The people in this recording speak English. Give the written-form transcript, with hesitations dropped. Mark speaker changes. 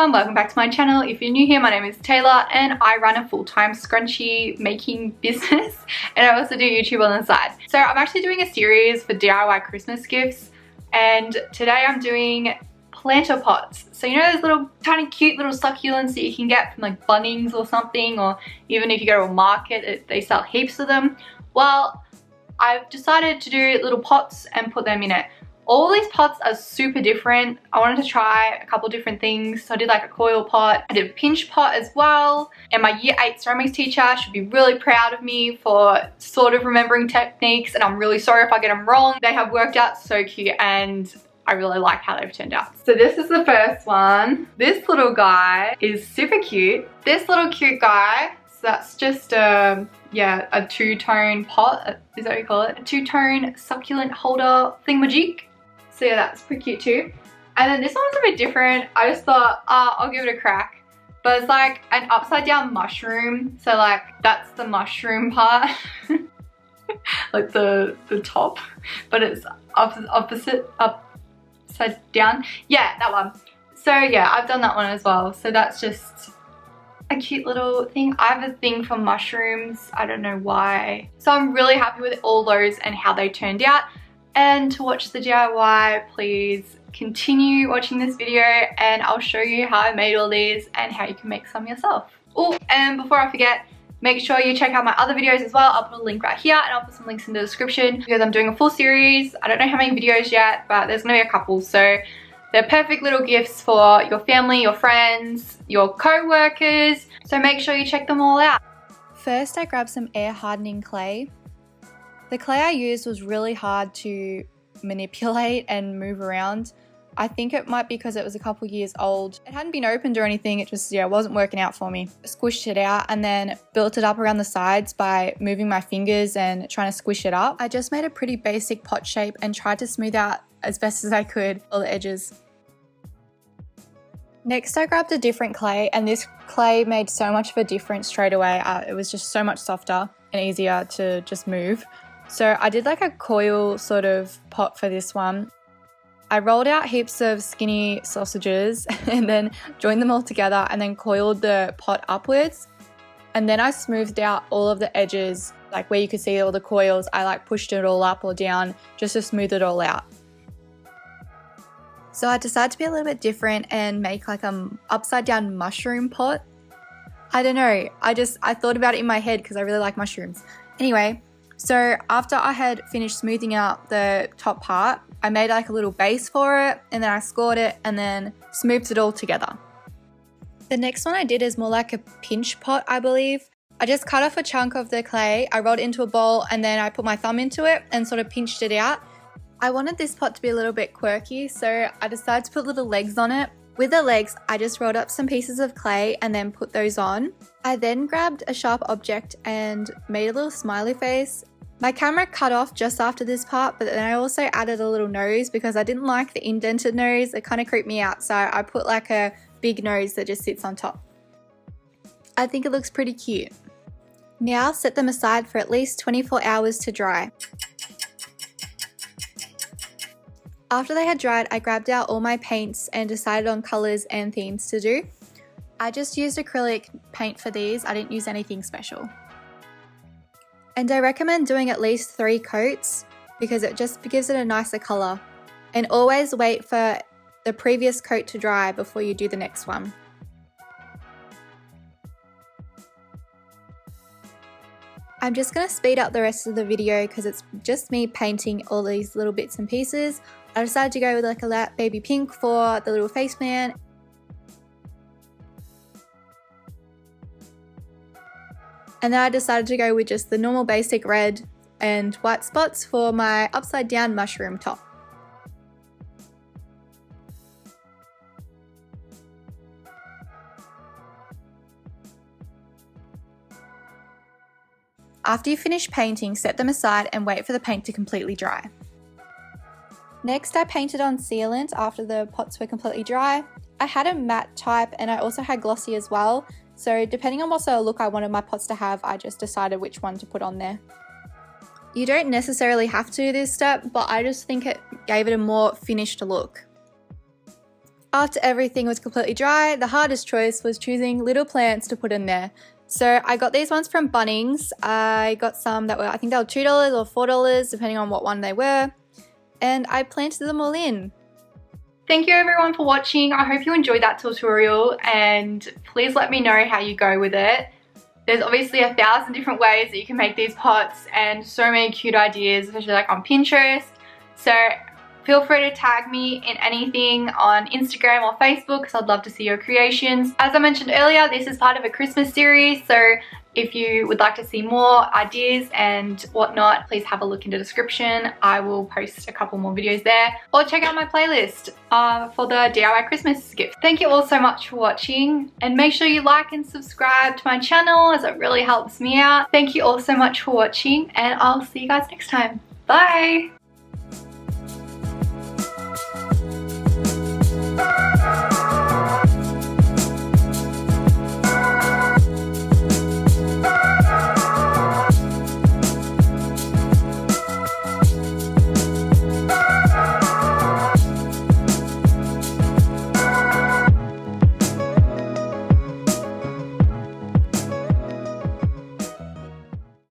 Speaker 1: everyone, welcome back to my channel. If you're new here, my name is Taylah and I run a full-time scrunchie making business and I also do YouTube on the side. So I'm actually doing a series for DIY Christmas gifts and today I'm doing planter pots. So you know those little tiny cute little succulents that you can get from like Bunnings or something, or even if you go to a market they sell heaps of them. Well, I've decided to do little pots and put them in it. All these pots are super different. I wanted to try a couple different things. So I did like a coil pot, I did a pinch pot as well. And my year 8 ceramics teacher should be really proud of me for sort of remembering techniques, and I'm really sorry if I get them wrong. They have worked out so cute and I really like how they've turned out. So this is the first one. This little guy is super cute. This little cute guy, so that's just a two-tone pot, is that what you call it? A two-tone succulent holder thingamajig. So yeah, that's pretty cute too. And then this one's a bit different. I just thought, I'll give it a crack. But it's like an upside down mushroom. So like, that's the mushroom part. Like the top. But it's upside down. Yeah, that one. So yeah, I've done that one as well. So that's just a cute little thing. I have a thing for mushrooms. I don't know why. So I'm really happy with all those and how they turned out. And to watch the DIY, please continue watching this video and I'll show you how I made all these and how you can make some yourself. Oh, and before I forget, make sure you check out my other videos as well. I'll put a link right here and I'll put some links in the description because I'm doing a full series. I don't know how many videos yet, but there's gonna be a couple. So they're perfect little gifts for your family, your friends, your co-workers. So make sure you check them all out.
Speaker 2: First, I grabbed some air hardening clay. The clay I used was really hard to manipulate and move around. I think it might be because it was a couple years old. It hadn't been opened or anything, it just wasn't working out for me. Squished it out and then built it up around the sides by moving my fingers and trying to squish it up. I just made a pretty basic pot shape and tried to smooth out as best as I could all the edges. Next I grabbed a different clay and this clay made so much of a difference straight away. It was just so much softer and easier to just move. So I did like a coil sort of pot for this one. I rolled out heaps of skinny sausages and then joined them all together and then coiled the pot upwards. And then I smoothed out all of the edges, like where you could see all the coils. I like pushed it all up or down just to smooth it all out. So I decided to be a little bit different and make like an upside down mushroom pot. I don't know, I thought about it in my head because I really like mushrooms. Anyway, so after I had finished smoothing out the top part, I made like a little base for it and then I scored it and then smoothed it all together. The next one I did is more like a pinch pot, I believe. I just cut off a chunk of the clay, I rolled it into a bowl and then I put my thumb into it and sort of pinched it out. I wanted this pot to be a little bit quirky, so I decided to put little legs on it. With the legs, I just rolled up some pieces of clay and then put those on. I then grabbed a sharp object and made a little smiley face. My camera cut off just after this part, but then I also added a little nose because I didn't like the indented nose. It kind of creeped me out, so I put like a big nose that just sits on top. I think it looks pretty cute. Now set them aside for at least 24 hours to dry. After they had dried, I grabbed out all my paints and decided on colours and themes to do. I just used acrylic paint for these, I didn't use anything special. And I recommend doing at least 3 coats because it just gives it a nicer colour. And always wait for the previous coat to dry before you do the next one. I'm just going to speed up the rest of the video because it's just me painting all these little bits and pieces. I decided to go with like a light baby pink for the little face man. And then I decided to go with just the normal basic red and white spots for my upside down mushroom top. After you finish painting, set them aside and wait for the paint to completely dry. Next, I painted on sealant after the pots were completely dry. I had a matte type and I also had glossy as well. So depending on what sort of look I wanted my pots to have, I just decided which one to put on there. You don't necessarily have to do this step, but I just think it gave it a more finished look. After everything was completely dry, the hardest choice was choosing little plants to put in there. So I got these ones from Bunnings. I got some that were, I think they were $2 or $4, depending on what one they were. And I planted them all in.
Speaker 1: Thank you everyone for watching. I hope you enjoyed that tutorial, and please let me know how you go with it. There's obviously 1,000 different ways that you can make these pots and so many cute ideas, especially like on Pinterest. So feel free to tag me in anything on Instagram or Facebook because I'd love to see your creations. As I mentioned earlier, this is part of a Christmas series, so if you would like to see more ideas and whatnot, please have a look in the description. I will post a couple more videos there, or check out my playlist for the DIY Christmas gift. Thank you all so much for watching, and make sure you like and subscribe to my channel as it really helps me out. Thank you all so much for watching, and I'll see you guys next time. Bye!